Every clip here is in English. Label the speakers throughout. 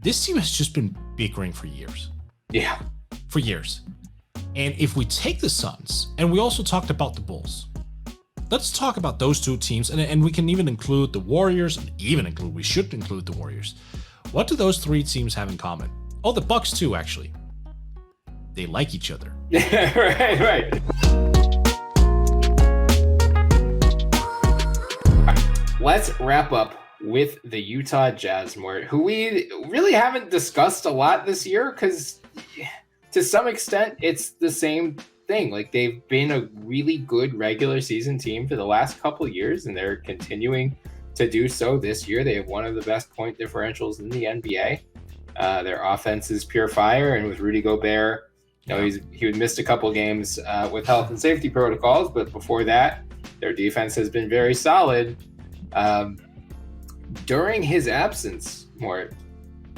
Speaker 1: this team has just been bickering for years.
Speaker 2: Yeah.
Speaker 1: For years. And if we take the Suns, and we also talked about the Bulls, let's talk about those two teams, and we can even include the Warriors, we should include the Warriors. What do those three teams have in common? Oh, the Bucks too, actually. They like each other.
Speaker 2: Yeah, right. Let's wrap up with the Utah Jazz, Mort, who we really haven't discussed a lot this year because to some extent it's the same thing. Like, they've been a really good regular season team for the last couple of years, and they're continuing to do so this year. They have one of the best point differentials in the NBA. Their offense is pure fire, and with Rudy Gobert, he would missed a couple games with health and safety protocols, but before that, their defense has been very solid. During his absence, Mort,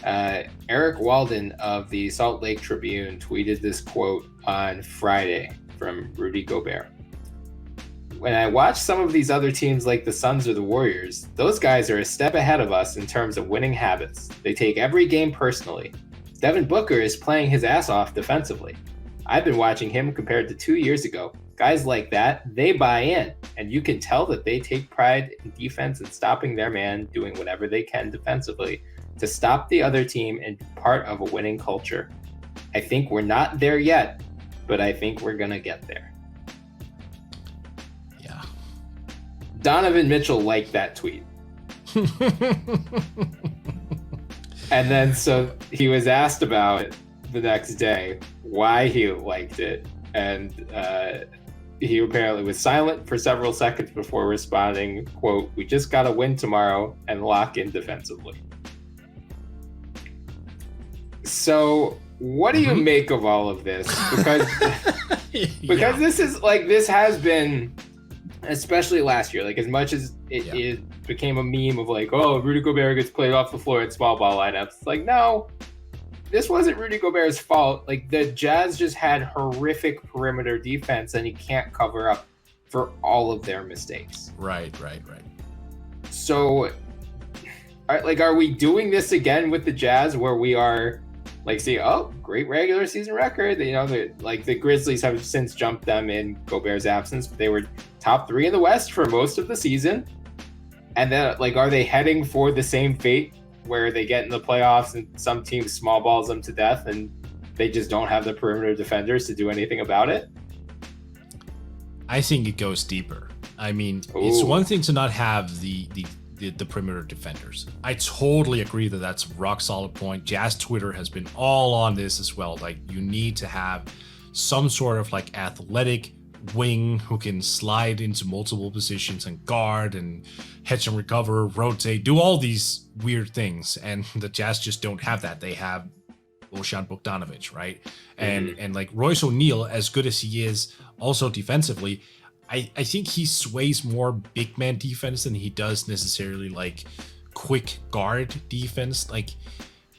Speaker 2: Eric Walden of the Salt Lake Tribune tweeted this quote on Friday from Rudy Gobert. When I watch some of these other teams like the Suns or the Warriors, those guys are a step ahead of us in terms of winning habits. They take every game personally. Devin Booker is playing his ass off defensively. I've been watching him compared to 2 years ago. Guys like that, they buy in, and you can tell that they take pride in defense and stopping their man, doing whatever they can defensively to stop the other team and be part of a winning culture. I think we're not there yet, but I think we're going to get there.
Speaker 1: Yeah.
Speaker 2: Donovan Mitchell liked that tweet. And then so he was asked about it the next day, why he liked it. And he apparently was silent for several seconds before responding, quote, "We just got to win tomorrow and lock in defensively." So what do you make of all of this? Because
Speaker 1: Yeah.
Speaker 2: this has been, especially last year, like as much as it became a meme of like, oh, Rudy Gobert gets played off the floor in small ball lineups. It's like, no, this wasn't Rudy Gobert's fault. Like, the Jazz just had horrific perimeter defense, and he can't cover up for all of their mistakes.
Speaker 1: Right.
Speaker 2: So, are we doing this again with the Jazz, where we are like, see, oh, great regular season record? You know, the Grizzlies have since jumped them in Gobert's absence, but they were top 3 in the West for most of the season. And then, like, are they heading for the same fate where they get in the playoffs and some teams small balls them to death and they just don't have the perimeter defenders to do anything about it?
Speaker 1: I think it goes deeper. I mean,
Speaker 2: Ooh.
Speaker 1: It's one thing to not have the perimeter defenders. I totally agree that that's a rock solid point. Jazz Twitter has been all on this as well. Like, you need to have some sort of like athletic wing who can slide into multiple positions and guard and hedge and recover, rotate, do all these weird things. And the Jazz just don't have that. They have Bojan Bogdanovic, right? And like Royce O'Neal, as good as he is also defensively, I think he sways more big man defense than he does necessarily like quick guard defense. Like,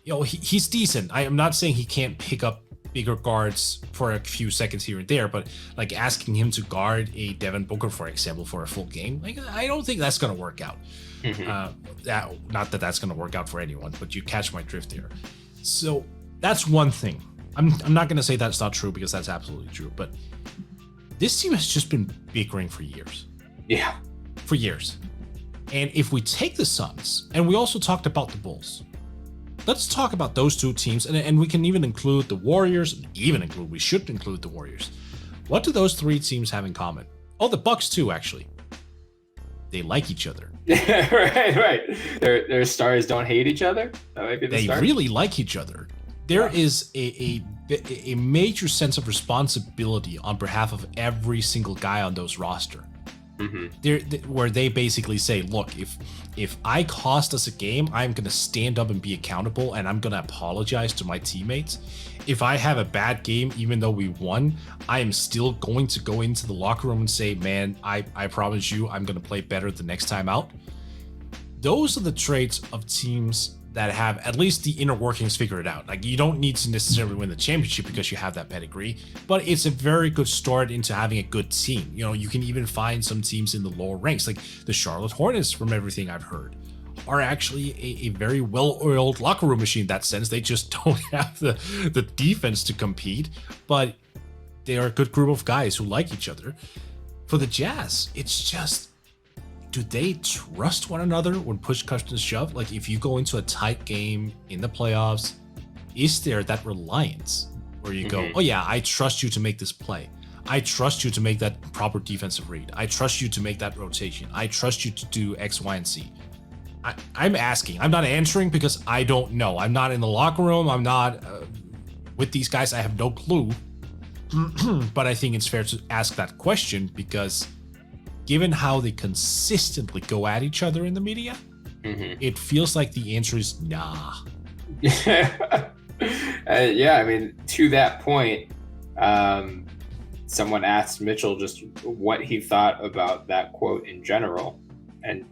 Speaker 1: you know, he's decent. I am not saying he can't pick up bigger guards for a few seconds here and there, but like asking him to guard a Devin Booker, for example, for a full game, like, I don't think that's going to work out. Not that that's going to work out for anyone, but you catch my drift there. So that's one thing. I'm not going to say that's not true, because that's absolutely true, but this team has just been bickering for years.
Speaker 2: Yeah.
Speaker 1: For years. And if we take the Suns, and we also talked about the Bulls, let's talk about those two teams, and we can even include the Warriors, we should include the Warriors. What do those three teams have in common? Oh, the Bucks too, actually. They like each other.
Speaker 2: Yeah, right. Their stars don't hate each other? That might be the
Speaker 1: They
Speaker 2: start.
Speaker 1: really like each other. There is a major sense of responsibility on behalf of every single guy on those roster. Where they basically say, look, if I cost us a game, I'm going to stand up and be accountable, and I'm going to apologize to my teammates. If I have a bad game, even though we won, I am still going to go into the locker room and say, man, I promise you I'm going to play better the next time out. Those are the traits of teams that have at least the inner workings figured out. Like, you don't need to necessarily win the championship because you have that pedigree, but it's a very good start into having a good team. You know, you can even find some teams in the lower ranks, like the Charlotte Hornets, from everything I've heard, are actually a very well-oiled locker room machine in that sense. They just don't have the defense to compete, but they are a good group of guys who like each other. For the Jazz, it's just, do they trust one another when push comes to shove? Like, if you go into a tight game in the playoffs, is there that reliance where you go, oh yeah, I trust you to make this play. I trust you to make that proper defensive read. I trust you to make that rotation. I trust you to do X, Y, and Z. I'm asking. I'm not answering because I don't know. I'm not in the locker room. I'm not with these guys. I have no clue. But I think it's fair to ask that question because given how they consistently go at each other in the media, it feels like the answer is nah.
Speaker 2: Yeah, I mean, to that point, someone asked Mitchell just what he thought about that quote in general, and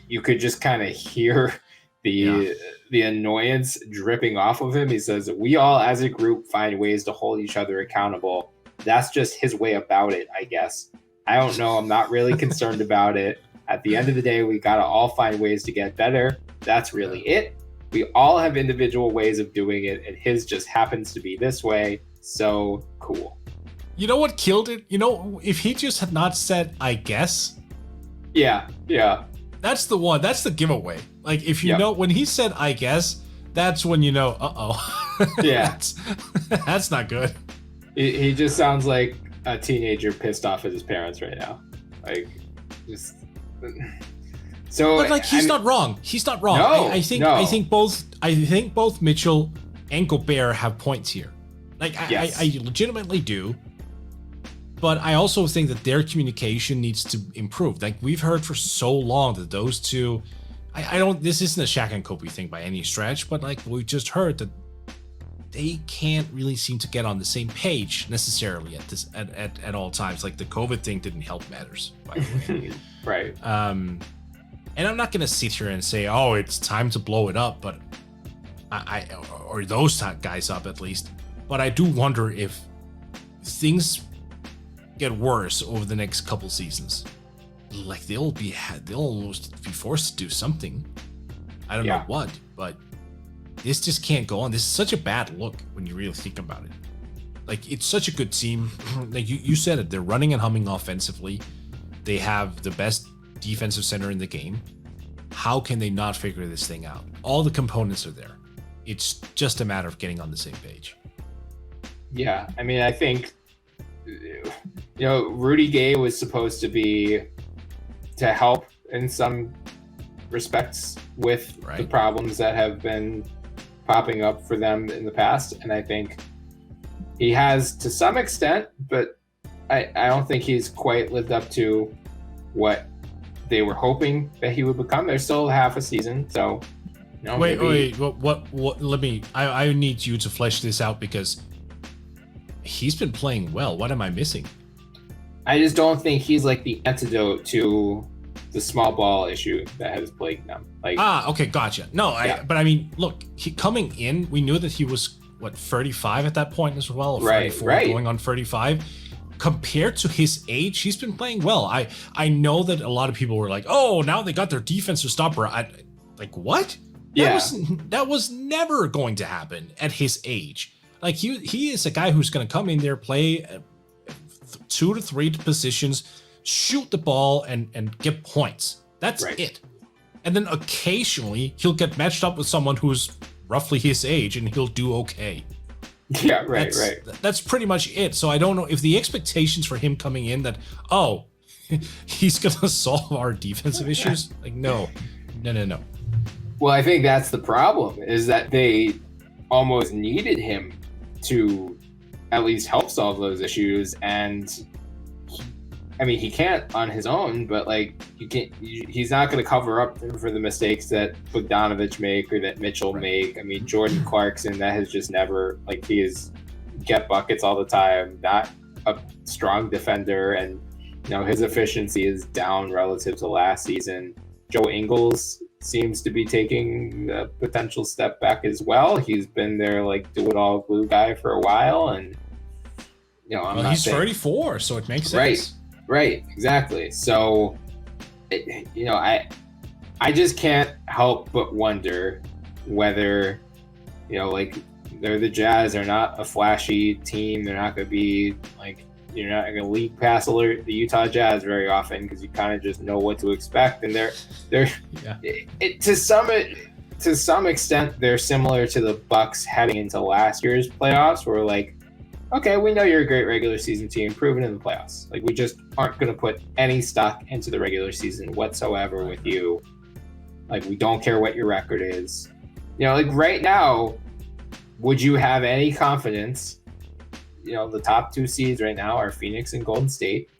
Speaker 2: you could just kind of hear the annoyance dripping off of him. He says, "We all as a group find ways to hold each other accountable. That's just his way about it, I guess. I don't know. I'm not really concerned about it. At the end of the day, we got to all find ways to get better. That's really it. We all have individual ways of doing it, and his just happens to be this way. So cool."
Speaker 1: You know what killed it? You know, if he just had not said, I guess.
Speaker 2: Yeah.
Speaker 1: That's the one. That's the giveaway. Like, if you know, when he said, I guess, that's when you know, uh-oh.
Speaker 2: Yeah.
Speaker 1: That's not good.
Speaker 2: He just sounds like a teenager pissed off at his parents right now. Like, just... So,
Speaker 1: but like, he's not wrong. He's not wrong.
Speaker 2: No,
Speaker 1: I think both Mitchell and Gobert have points here. Like, yes. I legitimately do. But I also think that their communication needs to improve. Like, we've heard for so long that those two, I don't, this isn't a Shaq and Kobe thing by any stretch, but like we just heard that they can't really seem to get on the same page necessarily at all times. Like, the COVID thing didn't help matters, by the way.
Speaker 2: Right.
Speaker 1: And I'm not gonna sit here and say, oh, it's time to blow it up, but or those guys up at least. But I do wonder if things get worse over the next couple seasons. Like, they'll almost be forced to do something. I don't know what, but this just can't go on. This is such a bad look when you really think about it. Like, it's such a good team. Like you said it, they're running and humming offensively. They have the best defensive center in the game. How can they not figure this thing out? All the components are there. It's just a matter of getting on the same page.
Speaker 2: Yeah, I mean, I think, Rudy Gay was supposed to be to help in some respects with the problems that have been popping up for them in the past. And I think he has to some extent, but I don't think he's quite lived up to what they were hoping that he would become. There's still half a season, so...
Speaker 1: Wait, what? Let me... I need you to flesh this out because he's been playing well. What am I missing?
Speaker 2: I just don't think he's like the antidote to the small ball issue that has plagued them. Like,
Speaker 1: okay, gotcha. No, but I mean, look, he coming in, we knew that he was 35 at that point as well, 34, going on 35. Compared to his age, he's been playing well. I know that a lot of people were like, "Oh, now they got their defensive stopper." Like, what? That was never going to happen at his age. Like, he is a guy who's going to come in there, play 2 to 3 positions, shoot the ball, and get points. That's it. And then occasionally he'll get matched up with someone who's roughly his age, and he'll do okay.
Speaker 2: Yeah, right.
Speaker 1: That's pretty much it. So I don't know if the expectations for him coming in that, oh, he's going to solve our defensive issues. Like, no.
Speaker 2: Well, I think that's the problem, is that they almost needed him to at least help solve those issues. And he can't on his own, but like, he's not going to cover up for the mistakes that Bogdanovich make or that Mitchell make. I mean, Jordan Clarkson, that has just never, like, he is get buckets all the time, not a strong defender. And, his efficiency is down relative to last season. Joe Ingles seems to be taking a potential step back as well. He's been their like do-it-all glue guy for a while, and
Speaker 1: he's 34, so it makes sense.
Speaker 2: Right, exactly. So, I I just can't help but wonder whether, like, they're the Jazz. They're not a flashy team. They're not going to be like, you're not going to leak past alert the Utah Jazz very often because you kind of just know what to expect. And they're to some extent, they're similar to the Bucks heading into last year's playoffs, where like, okay, we know you're a great regular season team, proven in the playoffs. Like, we just aren't going to put any stock into the regular season whatsoever with you. Like, we don't care what your record is. Like right now, would you have any confidence? The top 2 seeds right now are Phoenix and Golden State.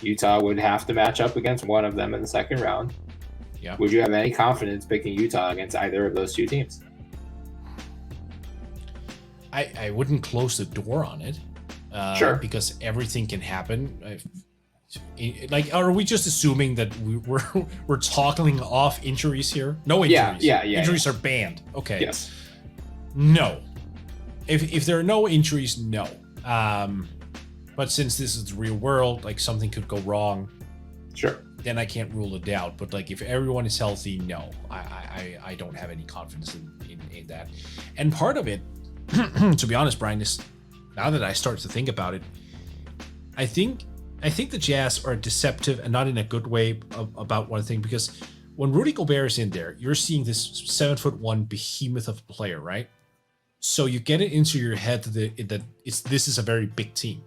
Speaker 2: Utah would have to match up against one of them in the second round.
Speaker 1: Yeah.
Speaker 2: Would you have any confidence picking Utah against either of those 2 teams?
Speaker 1: I wouldn't close the door on it.
Speaker 2: Sure.
Speaker 1: Because everything can happen. Like, are we just assuming that we're toggling off injuries here? No injuries.
Speaker 2: Yeah.
Speaker 1: Injuries are banned. Okay.
Speaker 2: Yes.
Speaker 1: No. If there are no injuries, no. But since this is the real world, like, something could go wrong.
Speaker 2: Sure.
Speaker 1: Then I can't rule it out. But like, if everyone is healthy, no. I don't have any confidence in that. And part of it, to be honest, Brian, is now that I start to think about it, I think the Jazz are deceptive, and not in a good way, about one thing, because when Rudy Gobert is in there, you're seeing this 7'1" behemoth of a player, right? So you get it into your head that this is a very big team.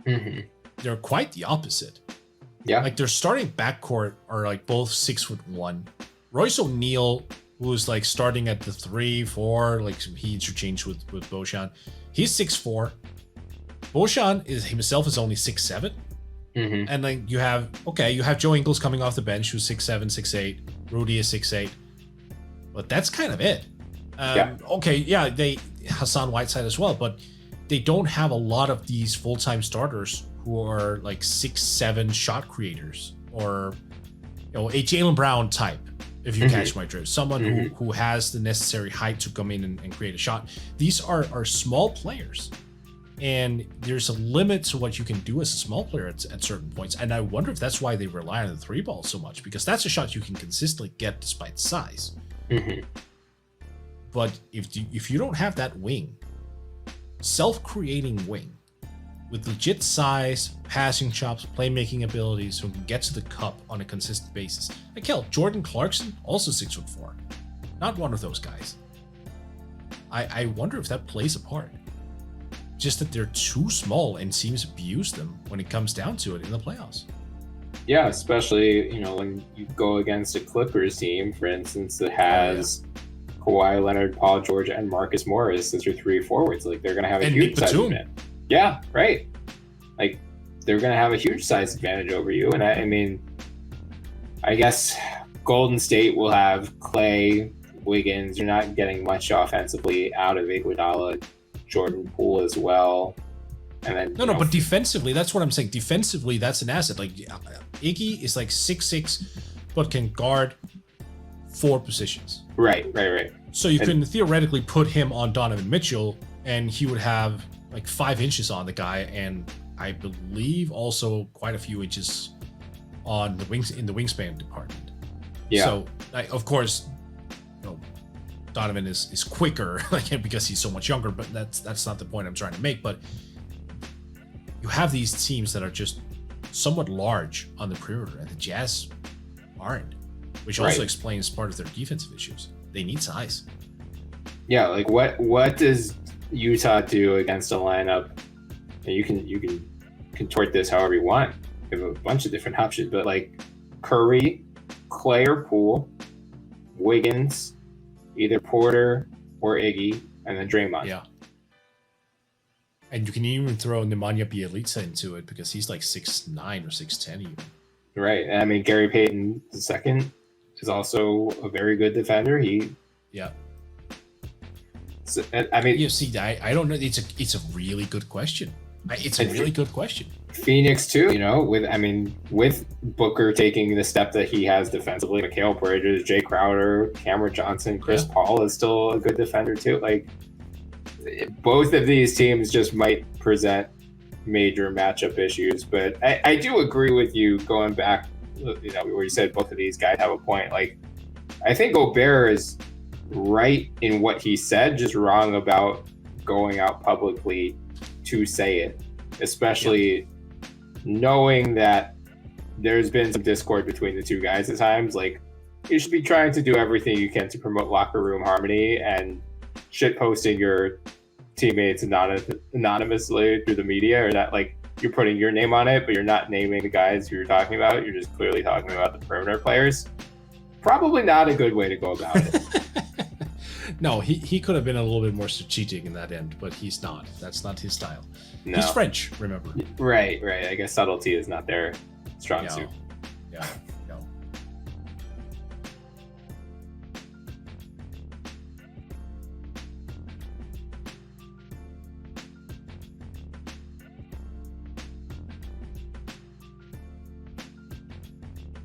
Speaker 2: Mm-hmm.
Speaker 1: They're quite the opposite.
Speaker 2: Yeah.
Speaker 1: Like, their starting backcourt are like both 6'1". Royce O'Neal, who's like starting at the 3-4, like he interchanged with Bojan. He's 6'4". Bojan himself is only 6'7".
Speaker 2: Mm-hmm.
Speaker 1: And like you have Joe Ingles coming off the bench, who's 6'7", 6'8". Rudy is 6'8". But that's kind of it. Okay, yeah, they Hassan Whiteside as well, but they don't have a lot of these full-time starters who are like 6'7" shot creators, or a Jaylen Brown type, if you catch my drift. Someone who has the necessary height to come in and create a shot. These are small players, and there's a limit to what you can do as a small player at certain points. And I wonder if that's why they rely on the 3-ball so much, because that's a shot you can consistently get despite size.
Speaker 2: Mm-hmm.
Speaker 1: But if you don't have that wing, self-creating wing, with legit size, passing chops, playmaking abilities, who can get to the cup on a consistent basis. Like, hell, Jordan Clarkson, also 6'4". Not one of those guys. I wonder if that plays a part. Just that they're too small and teams abuse them when it comes down to it in the playoffs.
Speaker 2: Yeah, especially, when you go against a Clippers team, for instance, that has Kawhi Leonard, Paul George, and Marcus Morris as your 3 forwards. Like, they're going to have a huge size advantage. Yeah, right. Like, they're going to have a huge size advantage over you. And I mean, I guess Golden State will have Clay, Wiggins. You're not getting much offensively out of Iguodala, Jordan Poole as well. And then
Speaker 1: no, but defensively, that's what I'm saying. Defensively, that's an asset. Like, Iggy is like 6'6", but can guard 4 positions.
Speaker 2: Right.
Speaker 1: So you can theoretically put him on Donovan Mitchell, and he would have like 5 inches on the guy, and I believe also quite a few inches on the wings in the wingspan department.
Speaker 2: Yeah.
Speaker 1: So, of course, Donovan is quicker, like, because he's so much younger. But that's not the point I'm trying to make. But you have these teams that are just somewhat large on the perimeter, and the Jazz aren't, which also explains part of their defensive issues. They need size.
Speaker 2: Yeah, like what does Utah do against a lineup? And you can contort this however you want. You have a bunch of different options, but like Curry, Clay or Poole, Wiggins, either Porter or Iggy, and then Draymond.
Speaker 1: Yeah. And you can even throw Nemanja Bjelica into it, because he's like 6'9" or 6'10" even.
Speaker 2: Right. I mean, Gary Payton II is also a very good defender. So, I mean,
Speaker 1: you see, I don't know. It's a really good question. It's a really good question.
Speaker 2: Phoenix too, with Booker taking the step that he has defensively, Mikal Bridges, Jay Crowder, Cameron Johnson, Chris Paul is still a good defender too. Like, both of these teams just might present major matchup issues, but I do agree with you going back, where you said both of these guys have a point. Like, I think Gobert is right in what he said, just wrong about going out publicly to say it, especially knowing that there's been some discord between the two guys at times. Like, you should be trying to do everything you can to promote locker room harmony, and shit posting your teammates anonymously through the media, or that, like, you're putting your name on it, but you're not naming the guys who you're talking about. You're just clearly talking about the perimeter players. Probably not a good way to go about it.
Speaker 1: No, he could have been a little bit more strategic in that end, but he's not. That's not his style.
Speaker 2: No.
Speaker 1: He's French, remember.
Speaker 2: Right. I guess subtlety is not their strong suit.
Speaker 1: Yeah.